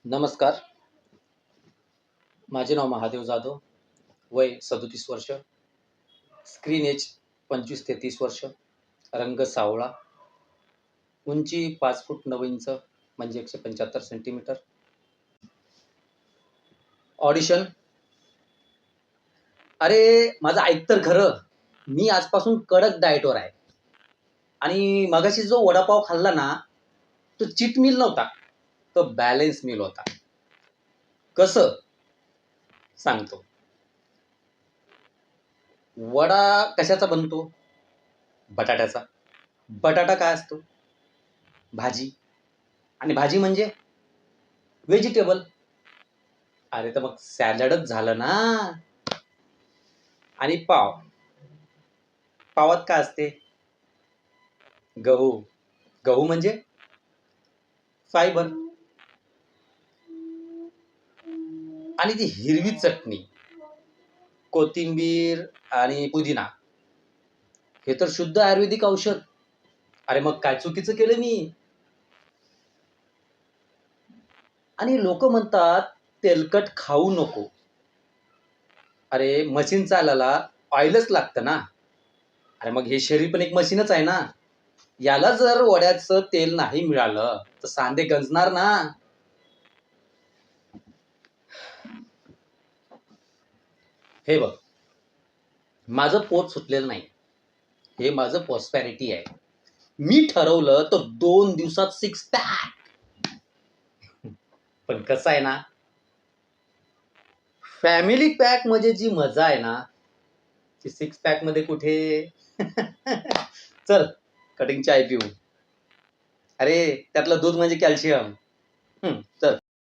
नमस्कार. माझे नाव महादेव जाधव. वय 37 वर्ष. स्क्रीन एज 25 ते 30 वर्ष. रंग सावळा. उंची 5 फूट 9 इंच म्हणजे 175 सेंटीमीटर. ऑडिशन. अरे माझं ऐक तर खरं. मी आजपासून कडक डाएटवर आहे. आणि मगाशी जो वडापाव खाल्ला ना, तो चीट मील नव्हता. तो बॅलन्स मील होता. कसं? सांगतो. वडा कशाचा बनतो? बटाट्याचा. बटाटा काय असतो? भाजी. आणि भाजी म्हणजे व्हेजिटेबल. अरे तर मग सॅलडच झालं ना. आणि पाव. पावात काय असते? गहू. गहू म्हणजे फायबर. आणि ती हिरवी चटणी, कोथिंबीर आणि पुदिना, हे तर शुद्ध आयुर्वेदिक औषध. अरे मग काय चुकीचं केलं मी? आणि लोक म्हणतात तेलकट खाऊ नको. अरे मशीन चालायला ऑइलच लागतं ना. अरे मग हे शरीर पण एक मशीनच आहे ना. याला जर वड्याचं तेल नाही मिळालं तर सांधे गंजणार ना. हे बघ, माझं पोट सुटलेलं नाही. हे माझं प्रॉस्पॅरिटी आहे. मी ठरवलं तर 2 दिवसात 6 पॅक. पण कसं आहे ना, फॅमिली पॅक मध्ये जी मजा आहे ना, ती 6 पॅक मध्ये कुठे? चल कटिंग चाय पिऊ. अरे त्यातलं दूध म्हणजे कॅल्शियम. चल.